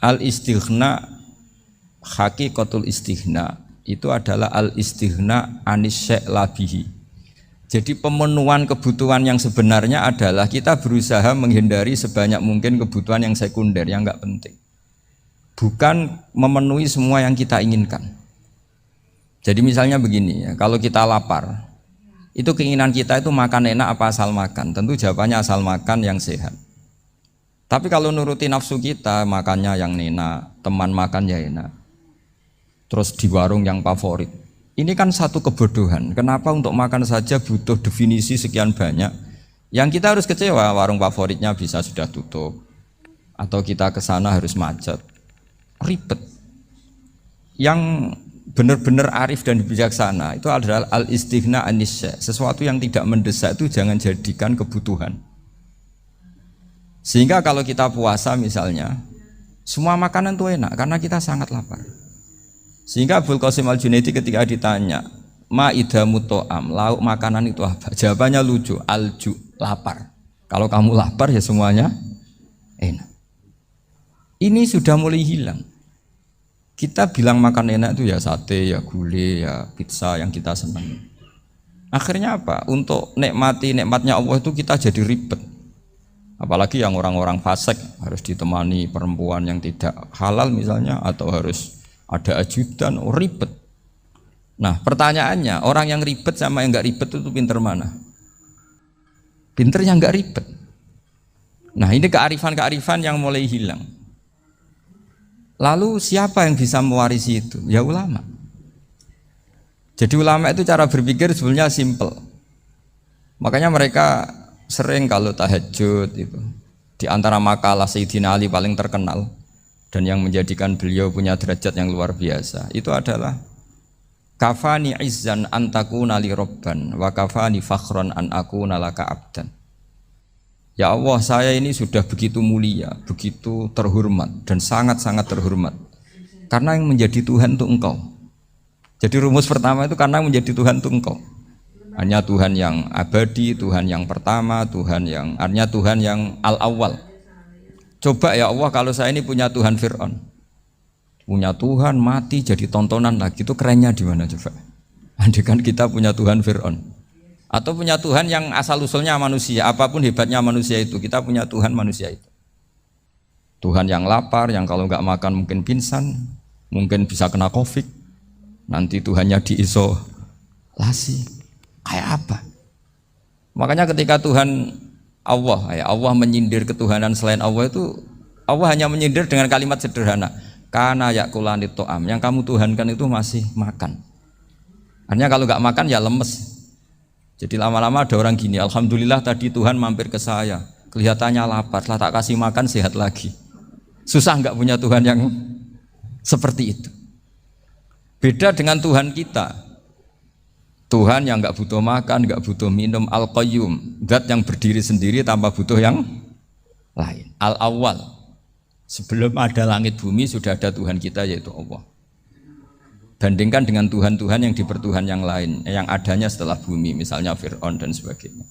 Al-istighna, hakikatul istighna itu adalah al-istighna anis syai' labihi. Jadi pemenuhan kebutuhan yang sebenarnya adalah kita berusaha menghindari sebanyak mungkin kebutuhan yang sekunder, yang enggak penting. Bukan memenuhi semua yang kita inginkan. Jadi misalnya begini ya, kalau kita lapar, itu keinginan kita itu makan enak apa asal makan? Tentu jawabannya asal makan yang sehat. Tapi kalau nuruti nafsu kita, makannya yang enak, teman makan ya enak, terus di warung yang favorit. Ini kan satu kebodohan. Kenapa untuk makan saja butuh definisi sekian banyak? Yang kita harus kecewa, warung favoritnya bisa sudah tutup, atau kita ke sana harus macet, ribet. Yang benar-benar arif dan bijaksana itu adalah al-istighna anis syai'. Sesuatu yang tidak mendesak itu jangan jadikan kebutuhan. Sehingga kalau kita puasa misalnya, semua makanan itu enak karena kita sangat lapar. Sehingga Abul Qasim Al-Junaidi ketika ditanya, ma idamu to'am, lauk makanan itu apa? Jawabannya lucu, alju, lapar. Kalau kamu lapar ya semuanya enak. Ini sudah mulai hilang. Kita bilang makan enak itu ya sate, ya gulai, ya pizza yang kita senang. Akhirnya apa? Untuk nikmati nikmatnya Allah itu kita jadi ribet. Apalagi yang orang-orang fasik harus ditemani perempuan yang tidak halal misalnya, atau harus ada ajudan, ribet. Nah pertanyaannya, orang yang ribet sama yang nggak ribet itu pinter mana? Pinter yang nggak ribet. Nah ini kearifan-kearifan yang mulai hilang. Lalu siapa yang bisa mewarisi itu? Ya ulama. Jadi ulama itu cara berpikir sebenarnya simple. Makanya mereka sering kalau tahajud itu, di antara makalah Sayyidina Ali paling terkenal dan yang menjadikan beliau punya derajat yang luar biasa itu adalah kafani izzan an takuna li robban wa kafani fakhron an akuna laka abdan. Ya Allah, saya ini sudah begitu mulia, begitu terhormat dan sangat-sangat terhormat karena yang menjadi Tuhan itu Engkau. Jadi rumus pertama itu karena menjadi Tuhan itu Engkau. Hanya Tuhan yang abadi, Tuhan yang pertama, Tuhan yang artinya Tuhan yang al-awwal. Coba ya Allah, kalau saya ini punya Tuhan Fir'aun, punya Tuhan mati jadi tontonan lagi, itu kerennya di mana coba? Andai kan kita punya Tuhan Fir'aun, atau punya Tuhan yang asal usulnya manusia, apapun hebatnya manusia itu, kita punya Tuhan manusia itu. Tuhan yang lapar, yang kalau nggak makan mungkin pingsan, mungkin bisa kena COVID, nanti Tuhannya diisolasi. Kayak apa? Makanya ketika Tuhan Allah, ya Allah menyindir ketuhanan selain Allah itu, Allah hanya menyindir dengan kalimat sederhana, kana yakulani to'am, yang kamu tuhankan itu masih makan. Artinya kalau nggak makan ya lemes. Jadi lama-lama ada orang gini, alhamdulillah tadi Tuhan mampir ke saya, kelihatannya lapar, setelah tak kasih makan sehat lagi. Susah nggak punya Tuhan yang seperti itu. Beda dengan Tuhan kita. Tuhan yang nggak butuh makan, nggak butuh minum, al-qayyum, zat yang berdiri sendiri tanpa butuh yang lain. Al-awwal, sebelum ada langit bumi sudah ada Tuhan kita yaitu Allah. Bandingkan dengan Tuhan-Tuhan yang dipertuhan yang lain, yang adanya setelah bumi, misalnya Fir'aun dan sebagainya.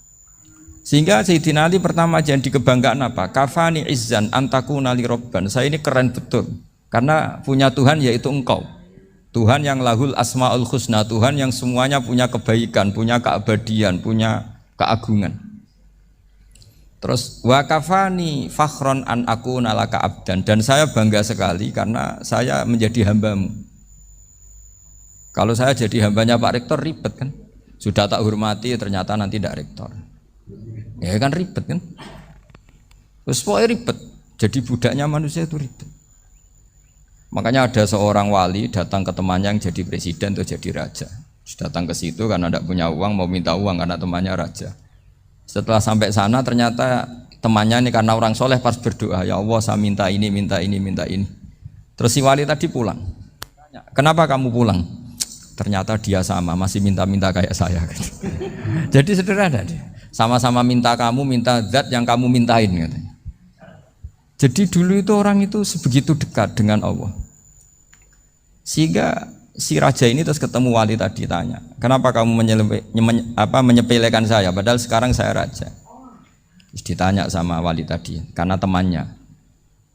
Sehingga Sayyidina Ali pertama jadi kebanggaan apa? Kafani izzan antakuna li robban. Saya ini keren betul, karena punya Tuhan yaitu Engkau. Tuhan yang lahul asma'ul husna, Tuhan yang semuanya punya kebaikan, punya keabadian, punya keagungan. Terus wa kafani fakhron an akuna laka abdan, dan saya bangga sekali karena saya menjadi hambamu. Kalau saya jadi hambanya Pak Rektor ribet kan, sudah tak hormati ternyata nanti tidak rektor, ya kan ribet kan. Terus pokoknya ribet, jadi budaknya manusia itu ribet. Makanya ada seorang wali datang ke temannya yang jadi presiden atau jadi raja. Datang ke situ karena tidak punya uang, mau minta uang karena temannya raja. Setelah sampai sana ternyata temannya ini karena orang soleh pas berdoa, ya Allah saya minta ini, minta ini, minta ini. Terus si wali tadi pulang. Kenapa kamu pulang? Ternyata dia sama, masih minta-minta kayak saya. Jadi sederhana dia. Sama-sama minta kamu, minta zat yang kamu mintain katanya. Jadi dulu itu orang itu sebegitu dekat dengan Allah. Sehingga si raja ini terus ketemu wali tadi tanya, kenapa kamu menyepelekan saya padahal sekarang saya raja. Terus ditanya sama wali tadi, karena temannya.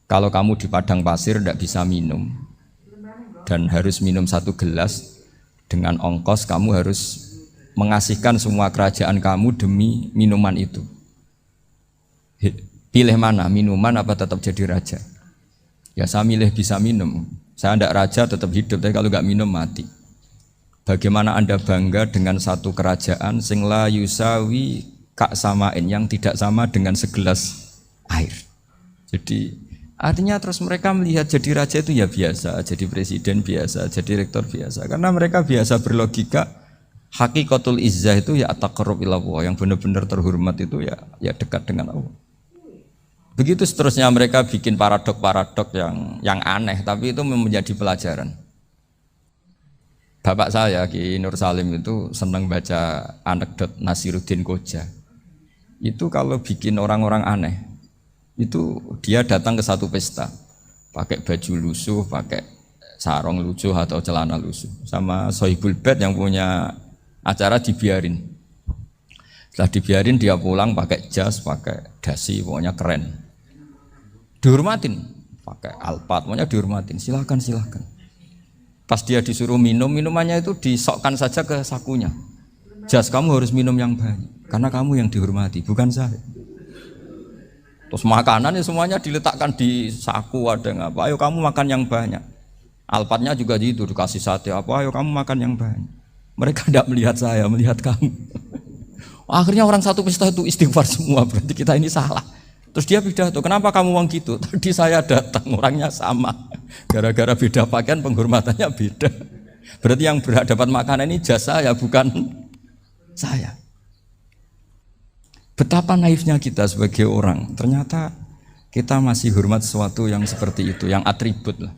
Kalau kamu di padang pasir tidak bisa minum dan harus minum 1 gelas, dengan ongkos kamu harus mengasihkan semua kerajaan kamu demi minuman itu. Pilih mana, minuman apa tetap jadi raja? Ya saya milih bisa minum. Saya tidak raja tetap hidup, tapi kalau nggak minum mati. Bagaimana Anda bangga dengan satu kerajaan sing la yusawi kak samain, yang tidak sama dengan segelas air. Jadi artinya terus mereka melihat jadi raja itu ya biasa, jadi presiden biasa, jadi rektor biasa. Karena mereka biasa berlogika hakikatul izzah itu ya taqarrub ila Allah, yang benar-benar terhormat itu ya dekat dengan Allah. Begitu seterusnya mereka bikin paradok-paradok yang aneh, tapi itu menjadi pelajaran. Bapak saya Ki Nur Salim itu senang baca anekdot Nasiruddin Koja. Itu kalau bikin orang-orang aneh, itu dia datang ke satu pesta, pakai baju lusuh, pakai sarung lusuh atau celana lusuh, sama Sohibul Bait yang punya acara dibiarin. Setelah dibiarin dia pulang pakai jas, pakai dasi, pokoknya keren. Dihormatin, pakai alpat, pokoknya dihormatin. Silakan. Pas dia disuruh minum, minumannya itu disokkan saja ke sakunya. Jas, kamu harus minum yang banyak, karena kamu yang dihormati, bukan saya. Terus makanannya semuanya diletakkan di saku, ada yang apa, ayo kamu makan yang banyak. Alpatnya juga gitu, dikasih sate apa, ayo kamu makan yang banyak. Mereka tidak melihat saya, melihat kamu. Akhirnya orang satu pesta itu istighfar semua, berarti kita ini salah. Terus dia pidato, kenapa kamu uang gitu? Tadi saya datang, orangnya sama. Gara-gara beda pakaian, penghormatannya beda. Berarti yang berhak dapat makanan ini jasa ya, bukan saya. Betapa naifnya kita sebagai orang. Ternyata kita masih hormat sesuatu yang seperti itu, yang atribut lah.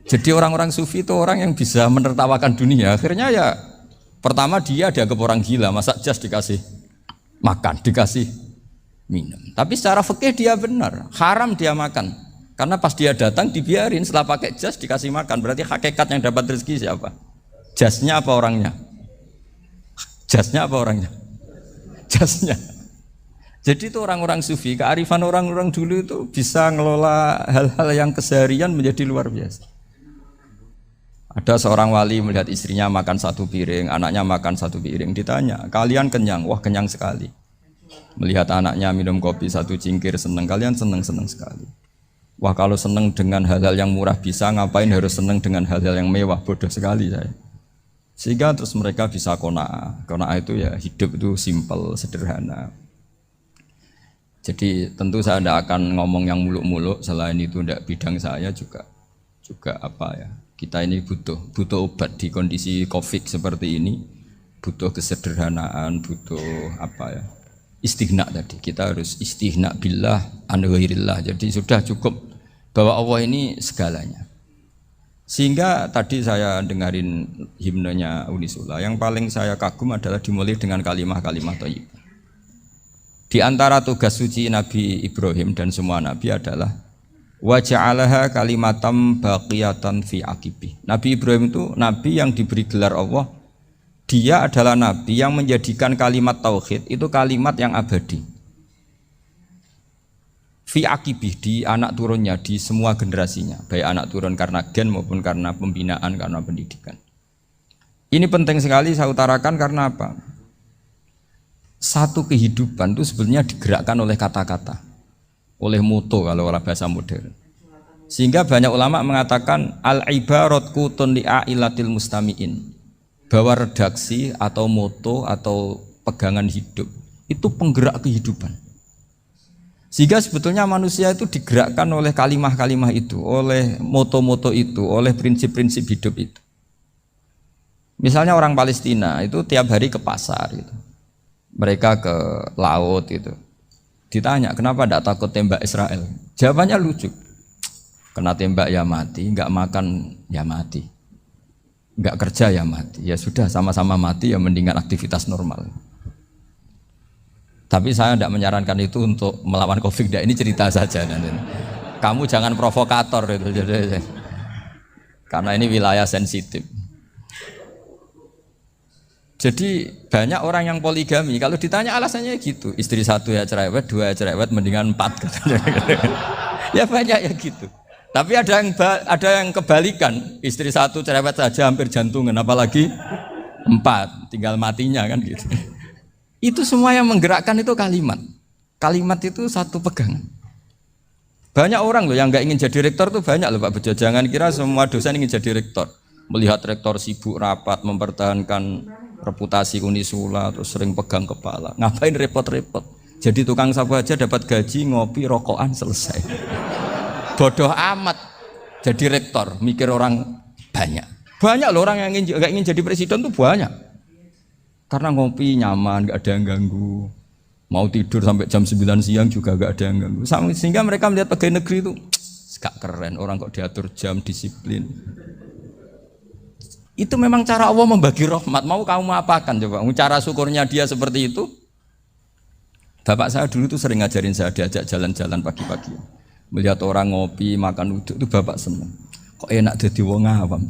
Jadi orang-orang sufi itu orang yang bisa menertawakan dunia. Akhirnya ya, pertama dia dianggap orang gila, masa jas dikasih makan, dikasih minum. Tapi secara fikih dia benar, haram dia makan. Karena pas dia datang dibiarin, setelah pakai jas dikasih makan. Berarti hakikat yang dapat rezeki siapa? Jasnya apa orangnya? Jasnya apa orangnya? Jasnya. Jadi itu orang-orang sufi, kearifan orang-orang dulu itu bisa ngelola hal-hal yang keseharian menjadi luar biasa. Ada seorang wali melihat istrinya makan 1 piring, anaknya makan 1 piring, ditanya, kalian kenyang? Wah, kenyang sekali. Melihat anaknya minum kopi 1 cingkir, senang. Kalian senang sekali. Wah, kalau senang dengan hal-hal yang murah bisa, ngapain harus senang dengan hal-hal yang mewah? Bodoh sekali saya. Sehingga terus mereka bisa qanaah. Qanaah itu ya hidup itu simpel, sederhana. Jadi tentu saya tidak akan ngomong yang muluk-muluk, selain itu tidak bidang saya juga apa ya. Kita ini butuh obat di kondisi Covid seperti ini, butuh kesederhanaan, butuh apa ya, istighna tadi. Kita harus istighna billah an ghairillah. Jadi sudah cukup bahwa Allah ini segalanya. Sehingga tadi saya dengarin himnenya Unisula, yang paling saya kagum adalah dimulai dengan kalimat-kalimat thayyib. Di antara tugas suci Nabi Ibrahim dan semua nabi adalah wa ja'alaha kalimatam baqiyatan fi aqibi. Nabi Ibrahim itu nabi yang diberi gelar Allah. Dia adalah nabi yang menjadikan kalimat tauhid itu kalimat yang abadi. Fi aqibi, di anak turunnya, di semua generasinya, baik anak turun karena gen maupun karena pembinaan, karena pendidikan. Ini penting sekali saya utarakan karena apa? Satu kehidupan itu sebenarnya digerakkan oleh kata-kata, oleh moto kalau orang bahasa modern. Sehingga banyak ulama mengatakan al-ibarat kutun li'ailatil mustami'in, bahwa redaksi atau moto atau pegangan hidup itu penggerak kehidupan. Sehingga sebetulnya manusia itu digerakkan oleh kalimah-kalimah itu, oleh moto-moto itu, oleh prinsip-prinsip hidup itu. Misalnya orang Palestina itu tiap hari ke pasar gitu. Mereka ke laut gitu. Ditanya, kenapa tidak takut tembak Israel? Jawabannya lucu. Kena tembak ya mati, enggak makan ya mati. Enggak kerja ya mati. Ya sudah, sama-sama mati ya mendingan aktivitas normal. Tapi saya tidak menyarankan itu untuk melawan Covid. Ini cerita saja. Kamu jangan provokator itu. Karena ini wilayah sensitif. Jadi banyak orang yang poligami, kalau ditanya alasannya gitu, istri 1 ya cerewet, 2 ya cerewet, mendingan 4. Ya banyak ya gitu. Tapi ada yang kebalikan, istri satu cerewet saja hampir jantungan, apalagi 4, tinggal matinya kan gitu. Itu semua yang menggerakkan itu kalimat. Kalimat itu satu pegangan. Banyak orang loh yang nggak ingin jadi rektor tuh banyak loh Pak Bejo. Jangan kira semua dosen ingin jadi rektor. Melihat rektor sibuk rapat, mempertahankan reputasi Unisula, terus sering pegang kepala. Ngapain repot-repot? Jadi tukang sapu aja dapat gaji, ngopi, rokokan, selesai. Bodoh amat jadi rektor, mikir orang banyak. Banyak loh orang yang nggak ingin jadi presiden tuh banyak. Karena ngopi nyaman, nggak ada yang ganggu. Mau tidur sampai jam 9 siang juga nggak ada yang ganggu. Sehingga mereka melihat pegawai negeri itu gak keren, orang kok diatur jam, disiplin. Itu memang cara Allah membagi rahmat. Mau kamu apakan coba? Cara syukurnya dia seperti itu. Bapak saya dulu tuh sering ngajarin saya, diajak jalan-jalan pagi-pagi. Melihat orang ngopi, makan uduk itu bapak seneng. Kok enak jadi wong awam.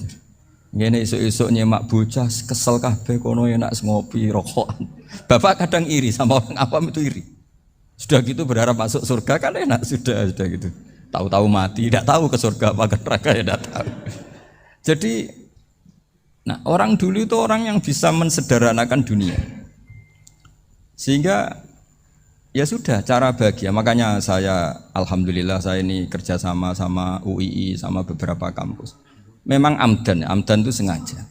Ngene esuk-esuk nyemak bocah kesel kabeh kono enak ngopi rokokan. Bapak kadang iri sama orang awam itu iri. Sudah gitu berharap masuk surga kan enak sudah gitu. Tahu-tahu mati, tidak tahu ke surga apa ke neraka ya tidak tahu. Jadi nah, orang dulu itu orang yang bisa mensederhanakan dunia. Sehingga ya sudah cara bahagia. Makanya saya alhamdulillah saya ini kerjasama sama UII sama beberapa kampus. Memang amdan itu sengaja.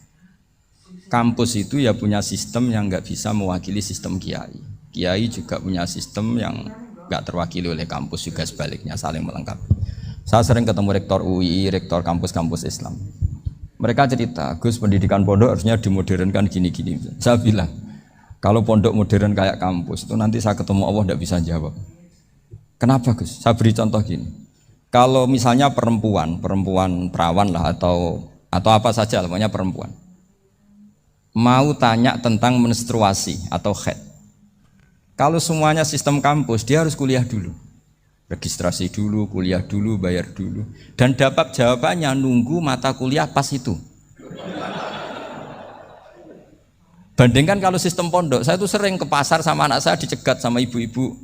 Kampus itu ya punya sistem yang nggak bisa mewakili sistem kiai. Kiai juga punya sistem yang nggak terwakili oleh kampus, juga sebaliknya saling melengkapi. Saya sering ketemu rektor UII, rektor kampus-kampus Islam. Mereka cerita, Gus pendidikan pondok harusnya dimodernkan gini-gini. Saya bilang, kalau pondok modern kayak kampus itu nanti saya ketemu Allah tidak bisa jawab. Kenapa Gus? Saya beri contoh gini. Kalau misalnya perempuan perawan lah atau apa saja, namanya perempuan, mau tanya tentang menstruasi atau haid. Kalau semuanya sistem kampus, dia harus kuliah dulu, registrasi dulu, kuliah dulu, bayar dulu, dan dapat jawabannya nunggu mata kuliah pas itu. Bandingkan kalau sistem pondok, saya tuh sering ke pasar sama anak saya dicegat sama ibu-ibu,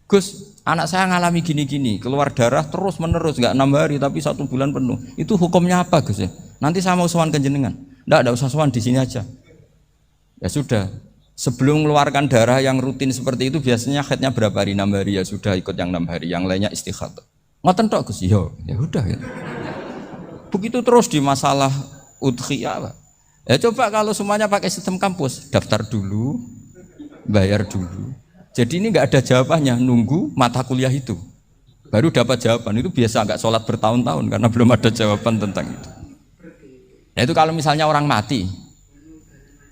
Gus, anak saya ngalami gini-gini, keluar darah terus menerus, nggak 6 hari tapi 1 bulan penuh. Itu hukumnya apa Gus ya? Nanti saya mau sowan ke jenengan. Nggak usah sowan di sini aja. Ya sudah, sebelum mengeluarkan darah yang rutin seperti itu biasanya haidnya berapa hari? 6 hari, ya sudah ikut yang 6 hari, yang lainnya istighatsah. Ngoten tok Gus, ya udah ya. Begitu terus di masalah udhiyah, Pak. Ya coba kalau semuanya pakai sistem kampus, daftar dulu, bayar dulu. Jadi ini nggak ada jawabannya, nunggu mata kuliah itu baru dapat jawaban. Itu biasa nggak sholat bertahun-tahun karena belum ada jawaban tentang itu. Nah itu kalau misalnya orang mati,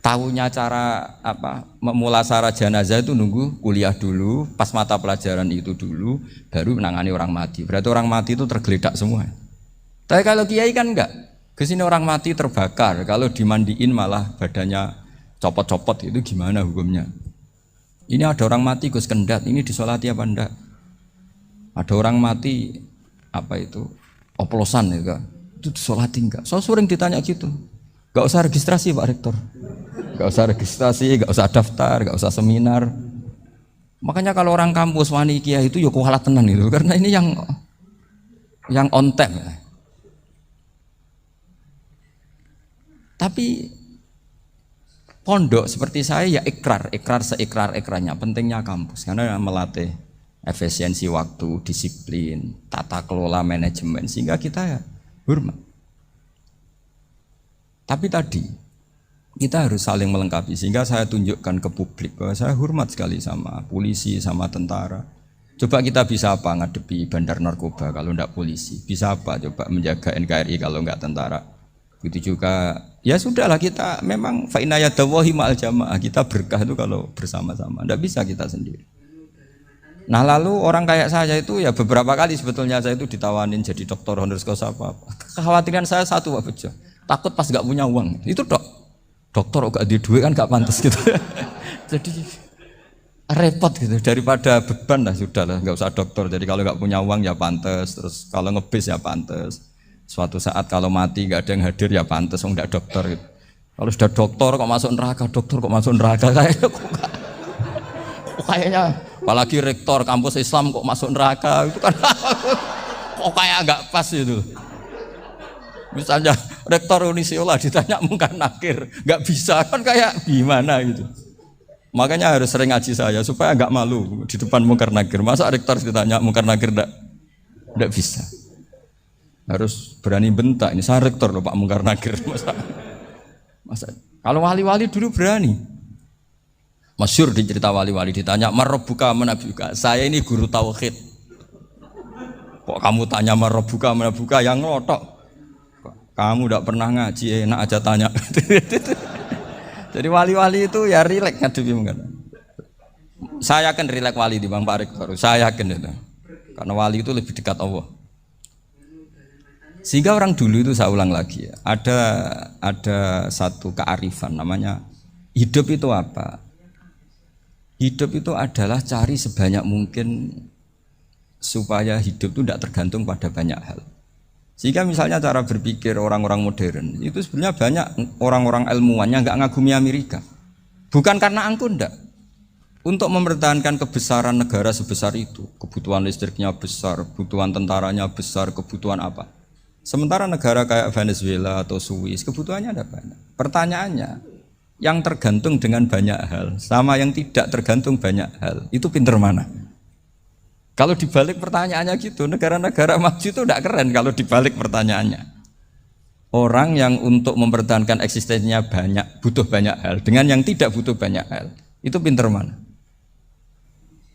tahunya cara apa memulasara jenazah itu nunggu kuliah dulu, pas mata pelajaran itu dulu, baru menangani orang mati. Berarti orang mati itu tergeledak semua. Tapi kalau kiai kan enggak. Kesini orang mati terbakar, kalau dimandiin malah badannya copot-copot, itu gimana hukumnya? Ini ada orang mati Gus Kendat, ini disolati apa enggak? Ada orang mati apa itu oplosan ya, itu disolati enggak? So sering ditanya gitu. Gak usah registrasi Pak Rektor, gak usah registrasi, gak usah daftar, gak usah seminar. Makanya kalau orang kampus wani kiai itu ya kualat tenan itu, karena ini yang on time. Tapi pondok seperti saya ya ikrar seikrar-ikrarnya. Pentingnya kampus karena melatih efisiensi waktu, disiplin, tata kelola manajemen, sehingga kita ya hormat. Tapi tadi kita harus saling melengkapi, sehingga saya tunjukkan ke publik bahwa saya hormat sekali sama polisi, sama tentara. Coba kita bisa apa ngadepi bandar narkoba kalau enggak polisi? Bisa apa coba menjaga NKRI kalau enggak tentara? Begitu juga ya sudahlah, kita memang fa inna yadallahi ma'al jamaah, kita berkah itu kalau bersama-sama, tidak bisa kita sendiri. Nah lalu orang kayak saya itu ya beberapa kali sebetulnya saya itu ditawanin jadi doktor honoris causa apa. Kekhawatiran saya satu Pak Bejo, takut pas gak punya uang. Itu dokter gak ada duit kan gak pantas gitu. Jadi repot gitu, daripada beban lah sudahlah nggak usah dokter. Jadi kalau gak punya uang ya pantas, terus kalau ngebis ya pantas. Suatu saat kalau mati gak ada yang hadir ya pantas, enggak dokter gitu. Kalau sudah dokter kok masuk neraka, kayaknya apalagi rektor kampus Islam kok masuk neraka itu kan kok kayak agak pas itu. Misalnya rektor Unisiola ditanya Mungkar Nakir, nggak bisa kan kayak gimana gitu. Makanya harus sering ngaji saya supaya nggak malu di depan Mungkar Nakir. Masa rektor ditanya Mungkar Nakir nggak bisa. Harus berani bentak. Ini saya rektor loh Pak Mungkar Nakir. Masa kalau wali-wali dulu berani. Masyhur di cerita wali-wali ditanya Marabbuka manabuka. Saya ini guru tauhid. Kok kamu tanya Marabbuka manabuka yang ngotok? Kamu tidak pernah ngaji, enak aja tanya. Jadi wali-wali itu ya rileks ngadepi mungkin. Saya yakin rileks wali di Bang Pak Rektor. Saya yakin itu. Karena wali itu lebih dekat Allah. Sehingga orang dulu itu saya ulang lagi ya, ada satu kearifan namanya hidup itu apa? Hidup itu adalah cari sebanyak mungkin supaya hidup itu tidak tergantung pada banyak hal. Sehingga misalnya cara berpikir orang-orang modern itu sebenarnya banyak orang-orang ilmuwan yang nggak ngagumi Amerika. Bukan karena angkuh ndak. Untuk mempertahankan kebesaran negara sebesar itu, kebutuhan listriknya besar, kebutuhan tentaranya besar, kebutuhan apa. Sementara negara kayak Venezuela atau Swiss kebutuhannya ada banyak. Pertanyaannya, yang tergantung dengan banyak hal sama yang tidak tergantung banyak hal, itu pinter mana? Kalau dibalik pertanyaannya gitu, negara-negara maju itu tidak keren kalau dibalik pertanyaannya. Orang yang untuk mempertahankan eksistensinya banyak, butuh banyak hal, dengan yang tidak butuh banyak hal, itu pinter mana?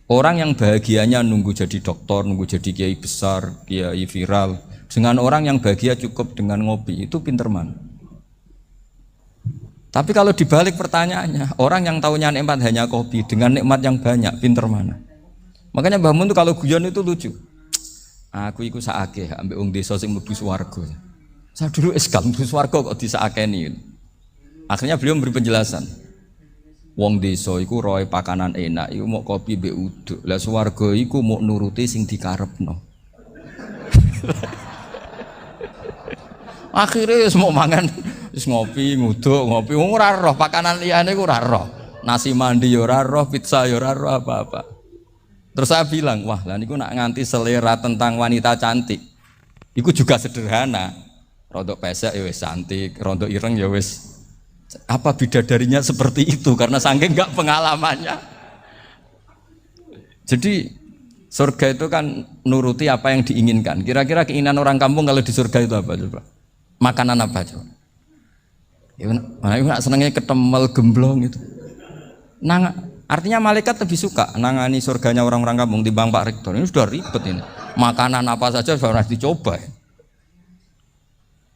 Orang yang bahagianya nunggu jadi dokter, nunggu jadi kiai besar, kiai viral, dengan orang yang bahagia cukup dengan ngopi, itu pinter mana? Tapi kalau dibalik pertanyaannya, orang yang tahunya nikmat hanya kopi, dengan nikmat yang banyak, pinter mana? Makanya Mbah Mun tuh kalau guyon itu lucu. Aku iku sakake ambek wong desa sing mlebu swarga. Saya dulu eskal mlebu swarga kok disakeni. Akhirnya beliau memberi penjelasan. Wong desa iku roe pakanan enak, iku mau kopi mbek uduk. Lah swarga iku mau nuruti sing dikarepno. Akhirnya wis mau mangan, wis ngopi, nguduk, ngopi. Wong ora roh pakanan liyane iku ora roh. Nasi mandi ya ora roh, pizza ya ora roh apa-apa. Terus saya bilang, wah lah niku nak nganti selera tentang wanita cantik. Iku juga sederhana. Rontok pesek ya wis cantik, rontok ireng ya wis. Apa bidadarinya seperti itu karena saking enggak pengalamannya. Jadi surga itu kan nuruti apa yang diinginkan. Kira-kira keinginan orang kampung kalau di surga itu apa coba? Makanan apa coba? Ya nak senengnya ketemel gemblong itu. Artinya malaikat lebih suka nangani surganya orang-orang kampung di Bang Pak Rektor. Ini sudah ribet ini. Makanan apa saja sudah dicoba. Ya.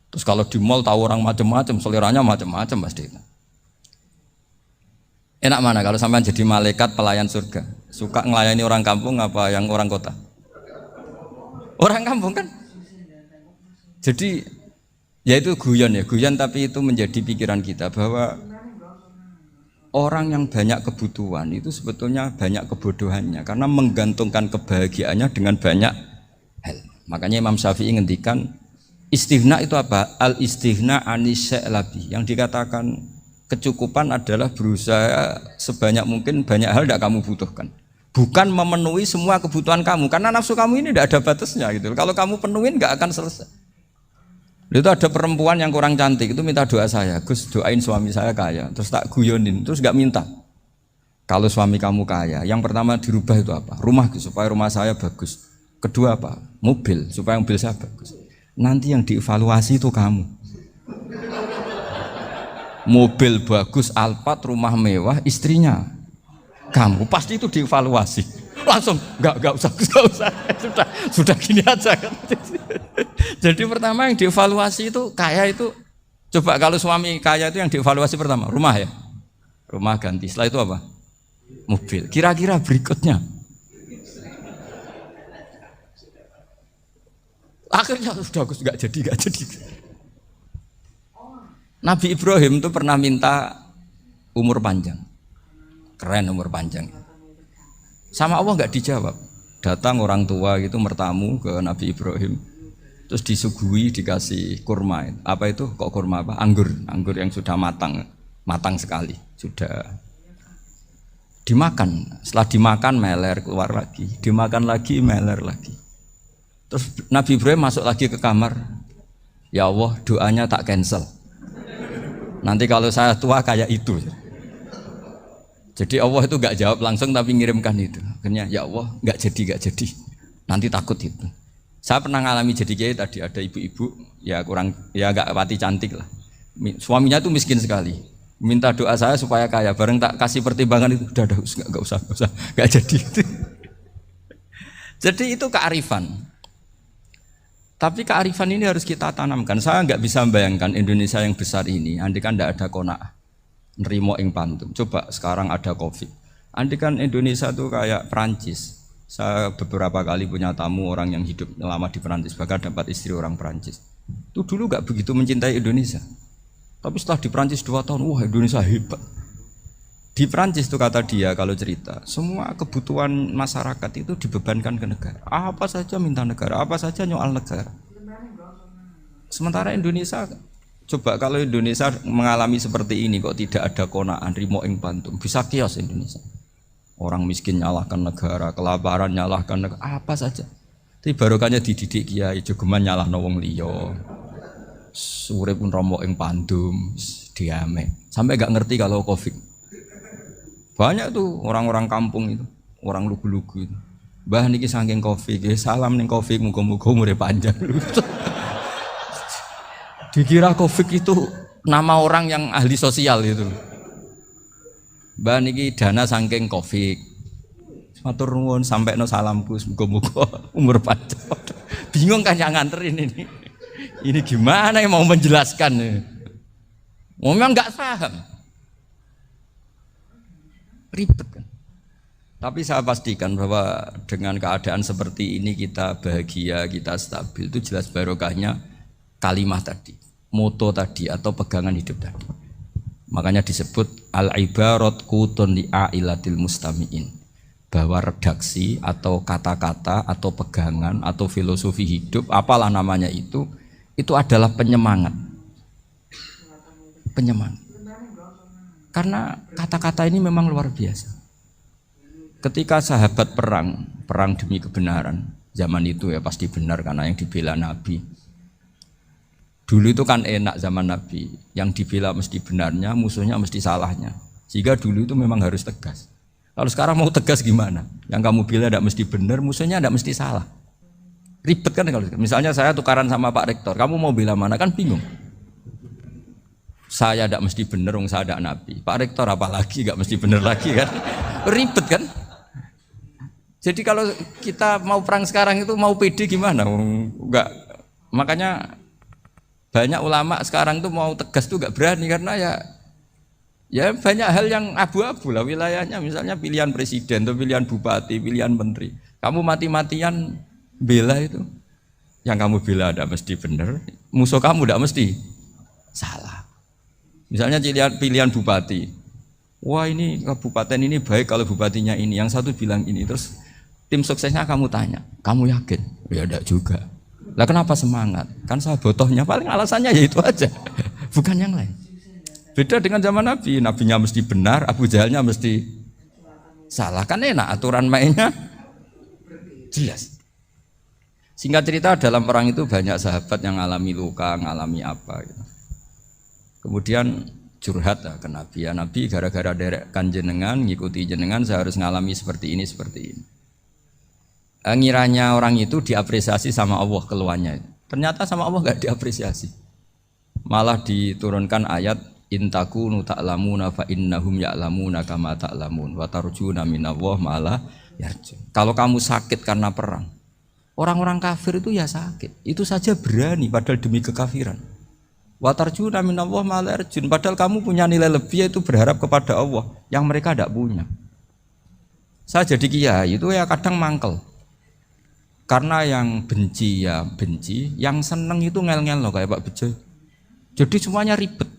Terus kalau di mall tahu orang macam-macam, seleranya macam-macam pasti. Enak mana kalau sampai jadi malaikat pelayan surga? Suka ngelayani orang kampung apa yang orang kota? Orang kampung kan? Jadi ya itu guyon ya, guyon tapi itu menjadi pikiran kita bahwa orang yang banyak kebutuhan itu sebetulnya banyak kebodohannya karena menggantungkan kebahagiaannya dengan banyak hal. Makanya Imam Syafi'i ngendikan istighna itu apa? Al istighna anis sya'labi. Yang dikatakan kecukupan adalah berusaha sebanyak mungkin banyak hal tidak kamu butuhkan. Bukan memenuhi semua kebutuhan kamu karena nafsu kamu ini tidak ada batasnya gitu. Kalau kamu penuhin nggak akan selesai. Itu ada perempuan yang kurang cantik itu minta doa saya, Gus doain suami saya kaya, terus tak guyonin, terus nggak minta. Kalau suami kamu kaya, yang pertama dirubah itu apa? Rumah supaya rumah saya bagus. Kedua apa? Mobil supaya mobil saya bagus. Nanti yang dievaluasi itu kamu. Mobil bagus, Alphard, rumah mewah, istrinya kamu pasti itu dievaluasi. Langsung nggak usah sudah gini aja kan. Jadi pertama yang dievaluasi itu kaya itu coba kalau suami kaya itu yang dievaluasi pertama rumah ya, rumah ganti. Setelah itu apa? Mobil. Kira-kira berikutnya akhirnya sudah nggak jadi. Nabi Ibrahim itu pernah minta umur panjang, keren umur panjang. Sama Allah nggak dijawab. Datang orang tua gitu mertamu ke Nabi Ibrahim, terus disuguhi dikasih kurma. Apa itu? Kok kurma apa? Anggur yang sudah matang sekali, sudah dimakan. Setelah dimakan meler keluar lagi, dimakan lagi meler lagi. Terus Nabi Ibrahim masuk lagi ke kamar. Ya Allah, doanya tak cancel. Nanti kalau saya tua kayak itu. Jadi Allah itu gak jawab langsung tapi ngirimkan itu. Akhirnya ya Allah gak jadi. Nanti takut itu. Saya pernah ngalami jadi kiai tadi, ada ibu-ibu ya kurang ya gak pati cantik lah. Suaminya tuh miskin sekali. Minta doa saya supaya kaya. Bareng tak kasih pertimbangan itu udah gak usah gak jadi. Jadi itu kearifan. Tapi kearifan ini harus kita tanamkan. Saya nggak bisa membayangkan Indonesia yang besar ini, andai kan tidak ada qanaah, nerimo ing pantum. Coba sekarang ada Covid. Andai kan Indonesia itu kayak Perancis. Saya beberapa kali punya tamu orang yang hidup lama di Perancis, bahkan dapat istri orang Perancis. Itu dulu nggak begitu mencintai Indonesia. Tapi setelah di Perancis 2 tahun, wah Indonesia hebat. Di Perancis itu kata dia kalau cerita, semua kebutuhan masyarakat itu dibebankan ke negara. Apa saja minta negara, apa saja nyoal negara. Sementara Indonesia, coba kalau Indonesia mengalami seperti ini kok tidak ada qanaah rimo ing pantum, bisa kios Indonesia. Orang miskin nyalahkan negara, kelaparan nyalahkan negara, apa saja. Tapi barokahnya dididik kiai, jogeman nyalahno wong liya. Urip pun romo ing pandum, diame. Sampai gak ngerti kalau Covid. Banyak tuh orang-orang kampung itu, orang lugu-lugu itu. Mbah niki saking Covid, salam ning Covid, muga-muga umure panjang. Dikira Covid itu nama orang yang ahli sosial itu. Mbah niki dana saking Covid. Matur nuwun sampekno salamku, muga-muga umur panjang. Bingung kan yang nganterin ini. Ini gimana yang mau menjelaskan? Memang nggak paham. Ribet kan. Tapi saya pastikan bahwa dengan keadaan seperti ini kita bahagia, kita stabil, itu jelas barokahnya kalimat tadi, moto tadi atau pegangan hidup tadi. Makanya disebut al-ibarat qutun li ailatil mustami'in, bahwa redaksi atau kata-kata atau pegangan atau filosofi hidup, apalah namanya itu adalah penyemangat. Penyemangat. Karena kata-kata ini memang luar biasa. Ketika sahabat perang demi kebenaran, zaman itu ya pasti benar karena yang dibela Nabi. Dulu itu kan enak zaman Nabi, yang dibela mesti benarnya, musuhnya mesti salahnya. Sehingga dulu itu memang harus tegas. Kalau sekarang mau tegas gimana? Yang kamu bela tidak mesti benar, musuhnya tidak mesti salah. Ribet kan kalau misalnya saya tukaran sama Pak Rektor, kamu mau bela mana kan bingung. Saya tidak mesti benar, saya tidak Nabi. Pak Rektor apalagi nggak mesti benar lagi kan? Ribet kan? Jadi kalau kita mau perang sekarang itu mau pede gimana? Enggak. Makanya banyak ulama sekarang tuh mau tegas tuh nggak berani karena ya banyak hal yang abu-abu lah wilayahnya. Misalnya pilihan presiden atau pilihan bupati, pilihan menteri. Kamu mati-matian bela itu, yang kamu bela tidak mesti benar, musuh kamu tidak mesti salah. Misalnya pilihan bupati, wah ini kabupaten ini baik kalau bupatinya ini, yang satu bilang ini, terus tim suksesnya kamu tanya, kamu yakin? Ya enggak juga. Lah kenapa semangat? Kan saya botohnya, paling alasannya ya itu aja, bukan yang lain. Beda dengan zaman Nabi, Nabinya mesti benar, Abu Jahalnya mesti salah, kan enak aturan mainnya jelas. Singkat cerita dalam perang itu banyak sahabat yang alami luka, ngalami apa gitu. Kemudian curhat ke Nabi, ya Nabi gara-gara derekkan jenengan, ngikuti jenengan saya harus ngalami seperti ini. Ngiranya orang itu diapresiasi sama Allah keluarnya. Ternyata sama Allah gak diapresiasi. Malah diturunkan ayat intakunu ta'lamuna fa innahum ya'lamuna kama ta'lamun wa tarjuna minallah ma'ala yarjun. Kalau kamu sakit karena perang, orang-orang kafir itu ya sakit. Itu saja berani padahal demi kekafiran. Wa tarjuna minallah ma la yarjun, padahal kamu punya nilai lebih yaitu berharap kepada Allah yang mereka tidak punya. Saya jadi kiai itu ya kadang mangkel. Karena yang benci ya benci, yang seneng itu ngel-ngel loh kayak Pak Bejo. Jadi semuanya ribet.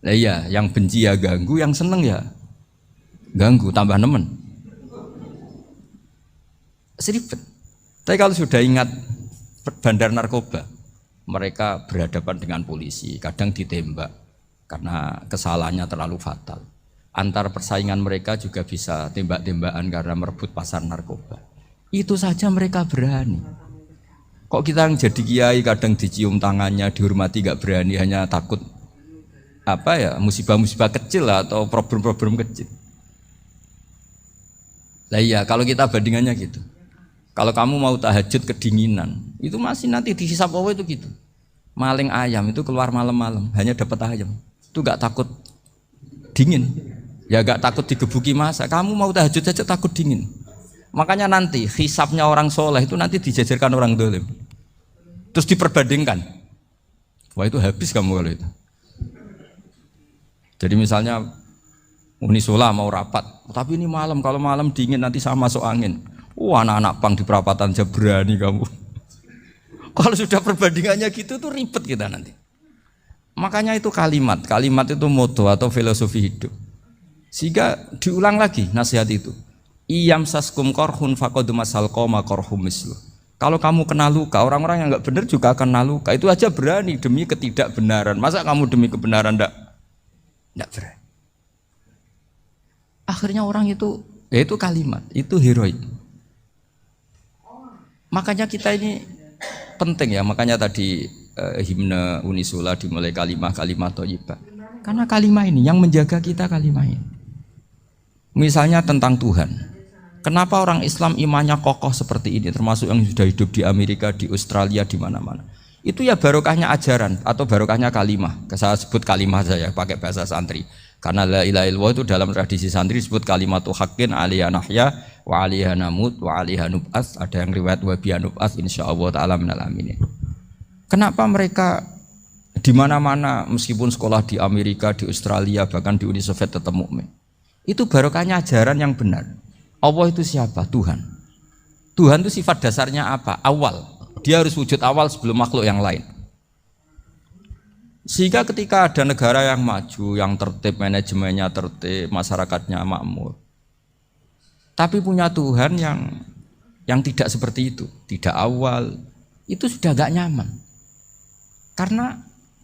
Lah iya, yang benci ya ganggu, yang seneng ya ganggu, tambah nemen. Seribet. Tapi kalau sudah ingat bandar narkoba, mereka berhadapan dengan polisi, kadang ditembak karena kesalahannya terlalu fatal. Antar persaingan mereka juga bisa tembak-tembakan karena merebut pasar narkoba. Itu saja mereka berani. Kok kita yang jadi kiai kadang dicium tangannya, dihormati gak berani, hanya takut apa ya, musibah-musibah kecil lah, atau problem-problem kecil. Lah iya, kalau kita bandingannya gitu. Kalau kamu mau tahajud kedinginan, itu masih nanti dihisab Allah itu gitu. Maling ayam itu keluar malam-malam, hanya dapat ayam. Itu gak takut dingin. Ya gak takut digebuki masa. Kamu mau tahajud saja takut dingin. Makanya nanti hisabnya orang soleh itu nanti dijajarkan orang dolim. Terus diperbandingkan. Wah itu habis kamu kalau itu. Jadi misalnya Unisula mau rapat, tapi ini malam, kalau malam dingin nanti sama masuk angin. Anak-anak pang di perapatan aja berani kamu. Kalau sudah perbandingannya gitu tuh ribet kita nanti. Makanya itu kalimat itu moto atau filosofi hidup. Sehingga diulang lagi nasihat itu. Iyam saskum korhun fakodu masal koma korhum mislu. Kalau kamu kena luka, orang-orang yang nggak benar juga akan kena luka. Itu aja berani demi ketidakbenaran. Masa kamu demi kebenaran nggak berani? Akhirnya orang itu, ya itu kalimat, itu heroik. Makanya kita ini penting ya. Makanya tadi himne Unisula dimulai kalimat thayyibah. Karena kalimat ini yang menjaga kita kalimat ini. Misalnya tentang Tuhan. Kenapa orang Islam imannya kokoh seperti ini, termasuk yang sudah hidup di Amerika, di Australia, di mana-mana. Itu ya barokahnya ajaran atau barokahnya kalimah. Saya sebut kalimah saya pakai bahasa santri. Karena la ilaha illallah itu dalam tradisi santri disebut kalimatu haqqin alaiha nahya wa alaiha namut wa alaiha nub'ats. Ada yang riwayat wa biha nub'ats insyaallah taala minal aminin. Kenapa mereka di mana-mana meskipun sekolah di Amerika, di Australia, bahkan di Uni Soviet tetap mukmin? Itu barokahnya ajaran yang benar. Allah itu siapa? Tuhan. Tuhan itu sifat dasarnya apa? Awal. Dia harus wujud awal sebelum makhluk yang lain. Sehingga ketika ada negara yang maju, yang tertib, manajemennya tertib, masyarakatnya makmur, tapi punya Tuhan yang tidak seperti itu, tidak awal, itu sudah gak nyaman. Karena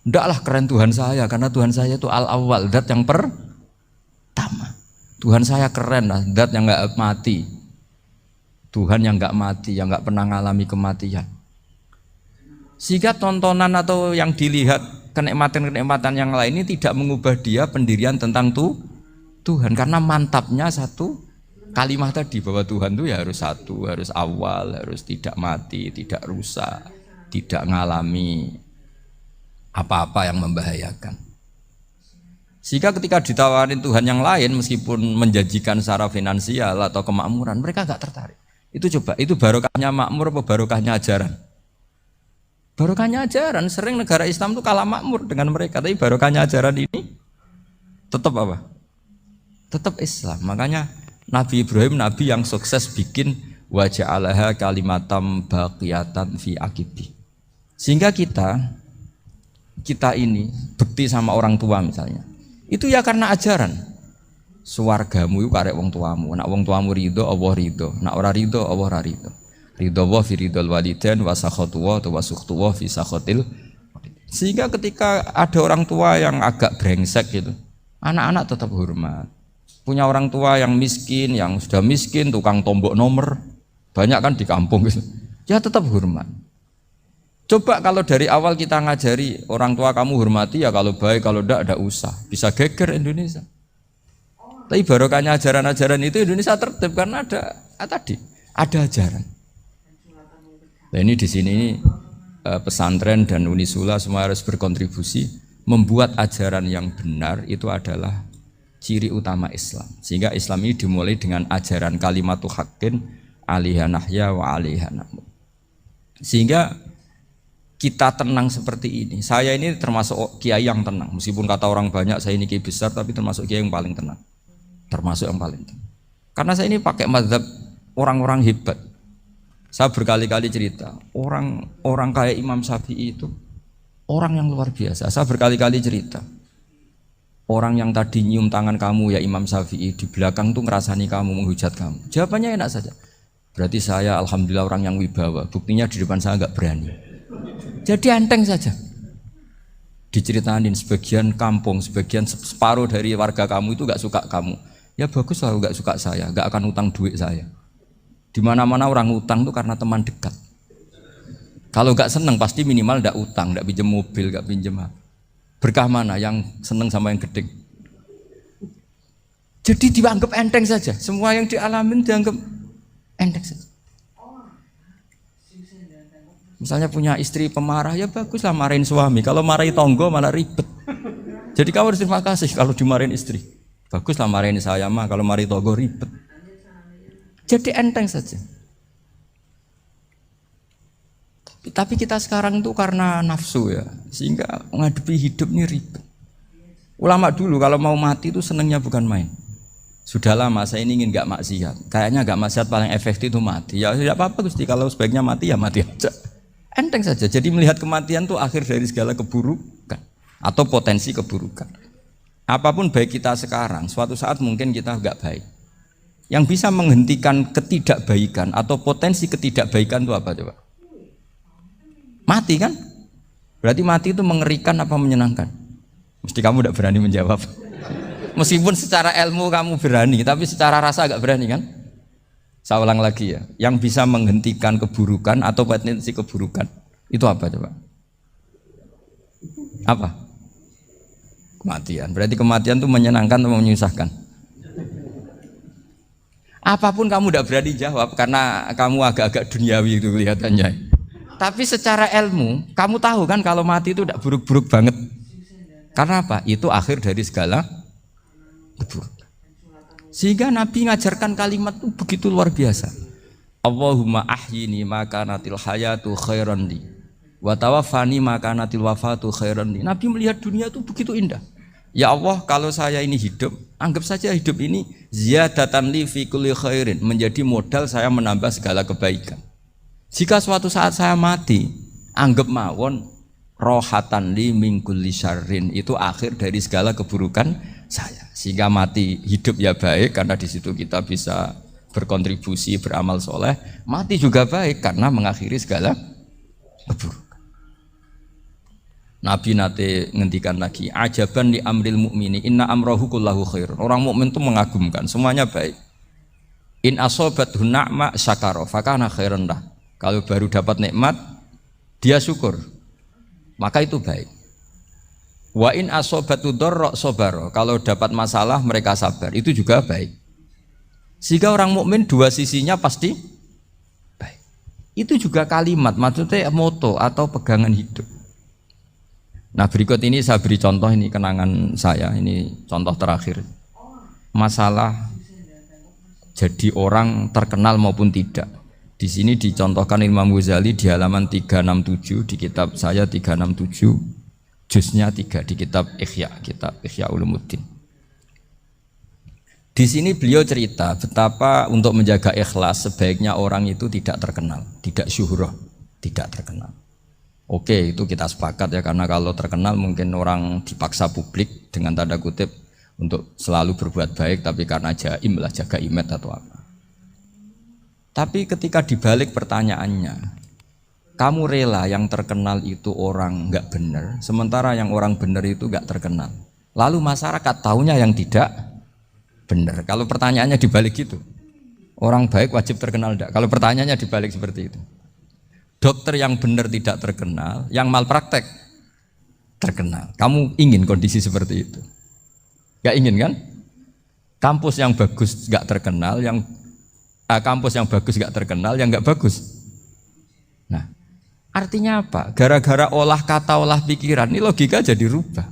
ndaklah keren Tuhan saya, karena Tuhan saya itu al-awwal, zat yang pertama. Tuhan saya keren lah, zat yang gak mati. Tuhan yang gak mati, yang gak pernah mengalami kematian. Sehingga tontonan atau yang dilihat kenikmatan-kenikmatan yang lain ini tidak mengubah dia pendirian tentang Tuhan. Karena mantapnya satu kalimat tadi, bahwa Tuhan itu ya harus satu, harus awal, harus tidak mati, tidak rusak, tidak mengalami apa-apa yang membahayakan. Sehingga ketika ditawarin Tuhan yang lain, meskipun menjanjikan secara finansial atau kemakmuran, mereka gak tertarik. Itu coba, itu barokahnya makmur apa barokahnya ajaran? Barokahnya ajaran. Sering negara Islam itu kalah makmur dengan mereka, tapi barokahnya ajaran ini tetap apa? Tetap Islam. Makanya Nabi Ibrahim, Nabi yang sukses bikin wa ja'alaha kalimatam baqiyatan fi aqibi. Sehingga kita ini bekti sama orang tua misalnya, itu ya karena ajaran. Suwargamu itu karek wong tuamu. Nak wong tuamu ridho, Allah ridho. Nak ora ridho, Allah ora ridho. Ridho wa fi ridhol walidain wa sakhatu wa sukhtu wa fi sakhatil. Sehingga ketika ada orang tua yang agak brengsek gitu, anak-anak tetap hormat. Punya orang tua yang miskin, yang sudah miskin, tukang tombok nomor, banyak kan di kampung gitu. Ya tetap hormat. Coba kalau dari awal kita ngajari orang tua kamu hormati ya, kalau baik, kalau tidak usah. Bisa geger Indonesia. Tapi barokahnya ajaran-ajaran itu Indonesia tertib karena ada ajaran. Nah ini di sini pesantren dan Unisula semua harus berkontribusi membuat ajaran yang benar itu adalah ciri utama Islam. Sehingga Islam ini dimulai dengan ajaran kalimatu haqqin alaiha nahya wa alaiha namut. Sehingga kita tenang seperti ini. Saya ini termasuk kiai yang tenang. Meskipun kata orang banyak saya ini kiai besar, tapi termasuk kiai yang paling tenang. Termasuk yang paling tenang. Karena saya ini pakai mazhab orang-orang hebat. Saya berkali-kali cerita, orang kayak Imam Syafi'i itu orang yang luar biasa. Saya berkali-kali cerita, orang yang tadi nyium tangan kamu ya Imam Syafi'i, di belakang tuh ngerasani kamu, menghujat kamu. Jawabannya enak saja. Berarti saya alhamdulillah orang yang wibawa. Buktinya di depan saya nggak berani. Jadi enteng saja. Diceritain sebagian kampung, sebagian separuh dari warga kamu itu nggak suka kamu. Ya bagus lah nggak suka saya, nggak akan utang duit saya. Di mana-mana orang utang itu karena teman dekat. Kalau nggak seneng pasti minimal ndak utang, ndak pinjem mobil, nggak pinjem apa. Berkah mana yang seneng sama yang gede? Jadi dianggap enteng saja. Semua yang dialamin dianggap enteng saja. Misalnya punya istri pemarah, ya baguslah marahin suami. Kalau marahi tonggo malah ribet. Jadi kamu harus terima kasih kalau dimarahin istri. Baguslah marahin saya mah, kalau marahi tonggo ribet. Jadi enteng saja. Tapi kita sekarang itu karena nafsu ya, sehingga menghadapi hidup ini ribet. Ulama dulu kalau mau mati itu senengnya bukan main. Sudah lama saya ini ingin gak maksiat. Kayaknya gak maksiat paling efektif itu mati. Ya tidak apa-apa Gusti, kalau sebaiknya mati ya mati aja. Enteng saja. Jadi melihat kematian itu akhir dari segala keburukan atau potensi keburukan. Apapun baik kita sekarang, suatu saat mungkin kita gak baik. Yang bisa menghentikan ketidakbaikan atau potensi ketidakbaikan itu apa coba? Mati kan? Berarti mati itu mengerikan apa menyenangkan? Mesti kamu tidak berani menjawab. Meskipun secara ilmu kamu berani, tapi secara rasa agak berani kan? Saya ulang lagi ya. Yang bisa menghentikan keburukan atau potensi keburukan itu apa coba? Apa? Kematian. Berarti kematian itu menyenangkan atau menyusahkan? Apapun kamu tidak berani jawab karena kamu agak-agak duniawi itu kelihatannya. Tapi secara ilmu, kamu tahu kan kalau mati itu tidak buruk-buruk banget. Karena apa? Itu akhir dari segala keburukan. Sehingga Nabi ngajarkan kalimat itu begitu luar biasa. Allahumma ahyini makanatil hayatu khairan li wa tawaffani makanatil wafatu khairan li. Nabi melihat dunia itu begitu indah. Ya Allah, kalau saya ini hidup, anggap saja hidup ini ziyadatan li fi kulli khairin, menjadi modal saya menambah segala kebaikan. Jika suatu saat saya mati, anggap mawon rohatan li min kulli syarrin, itu akhir dari segala keburukan saya. Sehingga mati hidup ya baik karena di situ kita bisa berkontribusi beramal soleh. Mati juga baik karena mengakhiri segala keburukan. Nabi nate ngendikan lagi, ajaban li amril mu'mini inna amrahu kullahu khair. Orang mukmin itu mengagumkan, semuanya baik. In asobathu na'ma syakara fakana khairan lah. Kalau baru dapat nikmat, dia syukur, maka itu baik. Wa in asobatu dharra sabara. Kalau dapat masalah mereka sabar, itu juga baik. Sehingga orang mukmin dua sisinya pasti baik. Itu juga kalimat, maksudnya moto atau pegangan hidup. Nah berikut ini saya beri contoh, ini kenangan saya, ini contoh terakhir. Masalah jadi orang terkenal maupun tidak. Di sini dicontohkan Imam Ghazali di halaman 367 di kitab saya 367, juznya 3 di kitab Ihya Ulumuddin. Di sini beliau cerita betapa untuk menjaga ikhlas sebaiknya orang itu tidak terkenal, tidak syuhrah, tidak terkenal. Oke, itu kita sepakat ya, karena kalau terkenal mungkin orang dipaksa publik dengan tanda kutip untuk selalu berbuat baik, tapi karena jaim lah, jaga image atau apa. Tapi ketika dibalik pertanyaannya, kamu rela yang terkenal itu orang nggak benar, sementara yang orang benar itu nggak terkenal. Lalu masyarakat taunya yang tidak benar. Kalau pertanyaannya dibalik gitu, orang baik wajib terkenal enggak? Kalau pertanyaannya dibalik seperti itu, dokter yang benar tidak terkenal, yang malpraktek terkenal. Kamu ingin kondisi seperti itu? Gak ingin kan? Kampus yang bagus gak terkenal, kampus yang bagus gak terkenal, yang gak bagus. Nah, artinya apa? Gara-gara olah kata, olah pikiran, ini logika jadi rubah.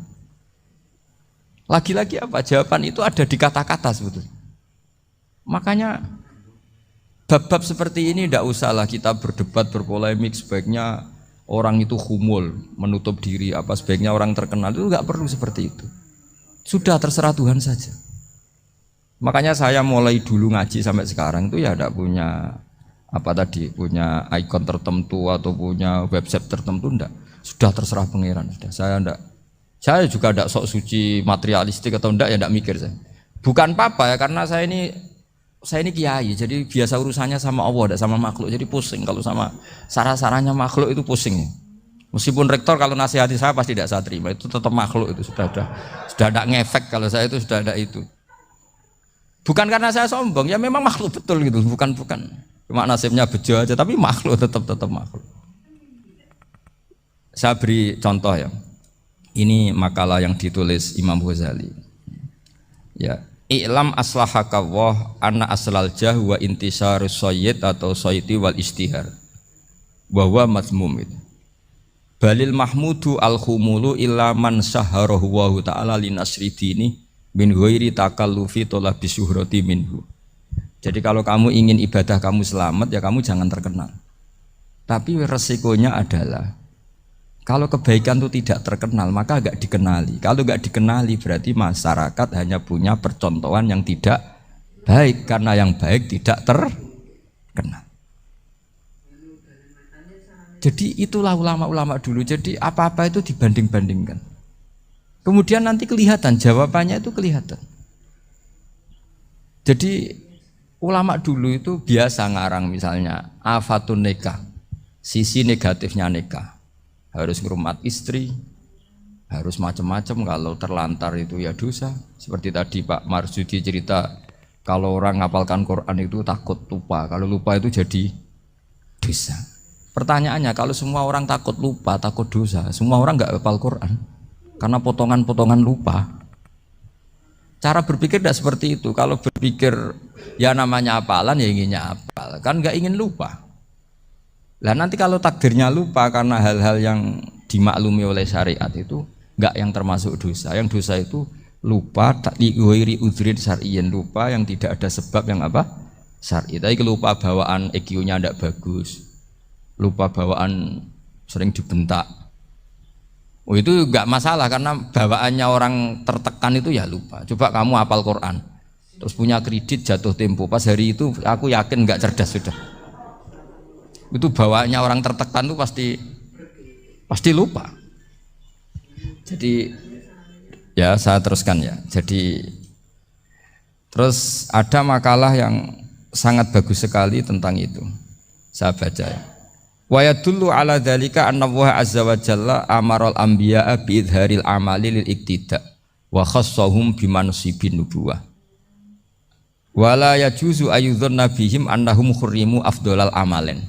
Lagi-lagi apa? Jawaban itu ada di kata-kata sebetulnya. Makanya bab-bab seperti ini tidak usahlah kita berdebat, berpolemik. Sebaiknya orang itu humul, menutup diri, apa sebaiknya orang terkenal, itu nggak perlu seperti itu. Sudah terserah Tuhan saja. Makanya saya mulai dulu ngaji sampai sekarang itu ya tidak punya punya ikon tertentu atau punya website tertentu, enggak. Sudah terserah pangeran. Sudah. Saya juga tidak sok suci materialistik atau enggak, ya tidak mikir saya. Bukan apa-apa ya, karena saya ini kiai, jadi biasa urusannya sama Allah, tidak sama makhluk. Jadi pusing kalau sama sarah-sarahnya makhluk itu pusing. Meskipun rektor kalau nasihati saya pasti tidak saya terima, itu tetap makhluk, itu sudah tidak ngefek kalau saya itu sudah ada itu. Bukan karena saya sombong, ya memang makhluk betul gitu, bukan. Cuma nasibnya bejo aja, tapi makhluk tetap makhluk. saya beri contoh ya. Ini makalah yang ditulis Imam Ghazali. Ya, i'lam aslahakallah anna aslal jah wa intisarus sayyid atau sayyidi wal istihar. Wa huwa mazmum itu. Balil mahmudu al khumulu illa man saharahu wa ta'ala linasri dini min ghairi takallufi talabi syuhrati minhu. Jadi kalau kamu ingin ibadah kamu selamat ya kamu jangan terkenal. Tapi resikonya adalah kalau kebaikan itu tidak terkenal maka agak dikenali. Kalau enggak dikenali berarti masyarakat hanya punya percontohan yang tidak baik karena yang baik tidak terkenal. Jadi itulah ulama-ulama dulu. Jadi apa-apa itu dibanding-bandingkan. Kemudian nanti kelihatan jawabannya itu kelihatan. Jadi ulama dulu itu biasa ngarang misalnya afatun nikah, sisi negatifnya nikah. Harus ngurmat istri, harus macam-macam, kalau terlantar itu ya dosa. Seperti tadi Pak Marsudi cerita, kalau orang ngapalkan Quran itu takut lupa, kalau lupa itu jadi dosa. Pertanyaannya, kalau semua orang takut lupa, takut dosa, semua orang nggak hafal Quran karena potongan-potongan lupa. Cara berpikir tidak seperti itu. Kalau berpikir ya namanya hafalan ya inginnya hafal, kan nggak ingin lupa. Lah nanti kalau takdirnya lupa karena hal-hal yang dimaklumi oleh syariat itu enggak yang termasuk dosa. Yang dosa itu lupa liwiri udhrin syar'iyyin, lupa yang tidak ada sebab yang apa? Syar'i. Tapi lupa bawaan EQ-nya tidak bagus. Lupa bawaan sering dibentak. Oh itu enggak masalah karena bawaannya orang tertekan itu ya lupa. Coba kamu hafal Quran. Terus punya kredit jatuh tempo. Pas hari itu aku yakin enggak cerdas sudah. Itu bawaannya orang tertekan itu pasti lupa. Jadi ya saya teruskan ya. Jadi terus ada makalah yang sangat bagus sekali tentang itu. Saya baca ya. Wa yadullu ala dzalika anna Allah azza wa jalla amaral anbiya'a bi idharil amali lil iktida wa khassahum bi mansibin nubuwah. Wala yajuzu ayyudhanna bihim annahum khurrimu afdhalal amalen.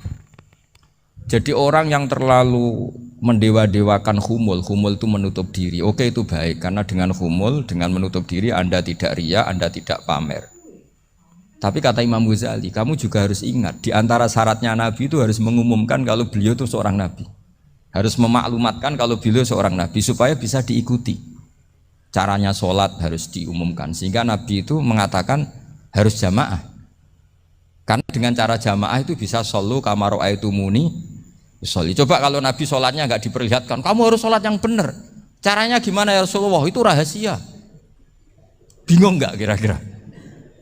Jadi orang yang terlalu mendewa-dewakan khumul itu menutup diri. Oke itu baik karena dengan khumul, dengan menutup diri Anda tidak riya, Anda tidak pamer. Tapi kata Imam Ghazali, kamu juga harus ingat di antara syaratnya Nabi itu harus mengumumkan kalau beliau itu seorang Nabi. Harus memaklumatkan kalau beliau seorang Nabi supaya bisa diikuti. Caranya sholat harus diumumkan sehingga Nabi itu mengatakan harus jamaah. Karena dengan cara jamaah itu bisa shollu kama ra'aitumuni usolli. Coba kalau Nabi sholatnya nggak diperlihatkan, kamu harus sholat yang benar. Caranya gimana ya Rasulullah? Itu rahasia. Bingung nggak kira-kira?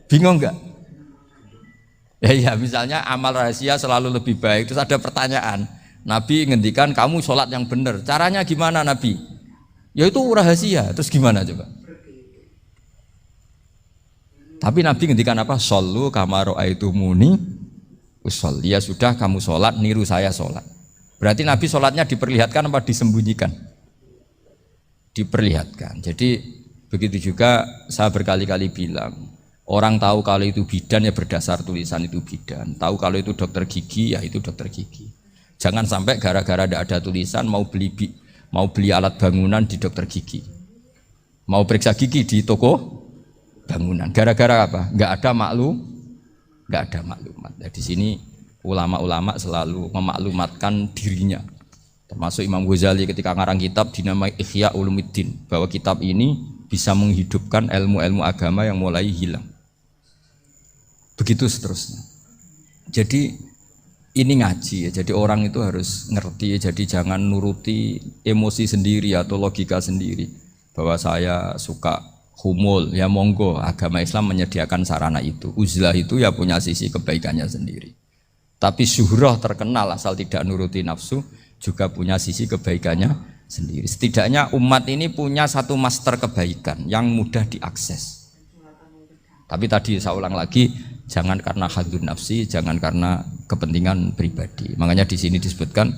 Bingung nggak? Ya misalnya amal rahasia selalu lebih baik. Terus ada pertanyaan, Nabi ngendikan kamu sholat yang benar. Caranya gimana Nabi? Ya itu rahasia. Terus gimana coba? Tapi Nabi ngendikan apa? Shollu kama ra'aitumuni usolli. Ya sudah kamu sholat, niru saya sholat. Berarti Nabi sholatnya diperlihatkan apa disembunyikan? Diperlihatkan. Jadi begitu juga saya berkali-kali bilang, orang tahu kalau itu bidan ya berdasar tulisan itu bidan. Tahu kalau itu dokter gigi ya itu dokter gigi. Jangan sampai gara-gara tidak ada tulisan mau beli alat bangunan di dokter gigi, mau periksa gigi di toko bangunan. Gara-gara apa? Nggak ada maklumat. Nah, di sini ulama-ulama selalu memaklumatkan dirinya. Termasuk Imam Ghazali ketika ngarang kitab dinamai Ihya Ulumuddin, bahwa kitab ini bisa menghidupkan ilmu-ilmu agama yang mulai hilang. Begitu seterusnya. Jadi ini ngaji ya. Jadi orang itu harus ngerti ya. Jadi jangan nuruti emosi sendiri atau logika sendiri. Bahwa saya suka humul, ya monggo, agama Islam menyediakan sarana itu. Uzlah itu ya punya sisi kebaikannya sendiri. Tapi syuhrah terkenal asal tidak nuruti nafsu juga punya sisi kebaikannya sendiri. Setidaknya umat ini punya satu master kebaikan yang mudah diakses. Tapi tadi saya ulang lagi, jangan karena hadzun nafsi, jangan karena kepentingan pribadi. Makanya di sini disebutkan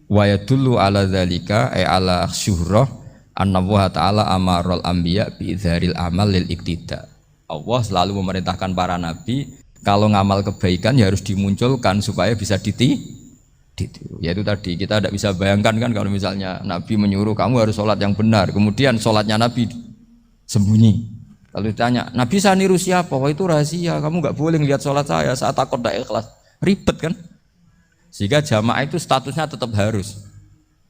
wa yadullu ala dzalika ay ala syuhrah anna Allah taala amaral anbiya bi idzharil amal lil iktida. Allah selalu memerintahkan para nabi kalau ngamal kebaikan ya harus dimunculkan supaya bisa ditiru. Yaitu tadi kita tidak bisa bayangkan kan kalau misalnya Nabi menyuruh kamu harus sholat yang benar, kemudian sholatnya Nabi sembunyi. Kalau ditanya, Nabi saya niru siapa? Wah itu rahasia, kamu nggak boleh lihat sholat saya saat takut tidak ikhlas. Ribet kan? Sehingga jamaah itu statusnya tetap harus.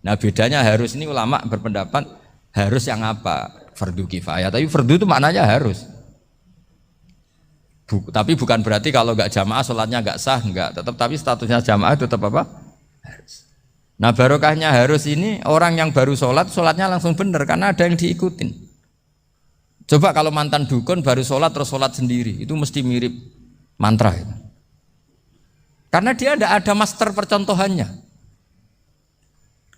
Nah bedanya harus ini ulama berpendapat harus yang apa? Fardu kifayah. Tapi fardu itu maknanya harus. Tapi bukan berarti kalau nggak jamaah sholatnya nggak sah, nggak. Tapi statusnya jamaah tetap apa? Harus. Nah barokahnya harus ini orang yang baru sholat, sholatnya langsung benar karena ada yang diikutin. Coba kalau mantan dukun baru sholat terus sholat sendiri, itu mesti mirip mantra itu. Karena dia tidak ada master percontohannya.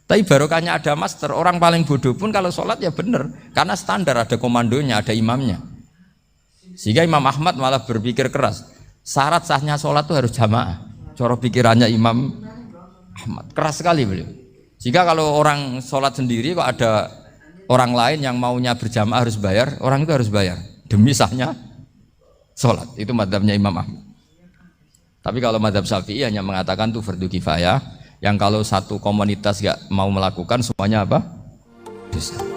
Tapi barokahnya ada master, orang paling bodoh pun kalau sholat ya benar, karena standar ada komandonya, ada imamnya. Sehingga Imam Ahmad malah berpikir keras, syarat sahnya sholat itu harus jamaah. Cara pikirannya Imam Ahmad, keras sekali beliau. Jika kalau orang sholat sendiri kok ada orang lain yang maunya berjamaah harus bayar, orang itu harus bayar demi sahnya sholat. Itu madzhabnya Imam Ahmad. Tapi kalau madzhab Syafi'i hanya mengatakan itu fardu kifayah, yang kalau satu komunitas gak mau melakukan semuanya apa? Dosa.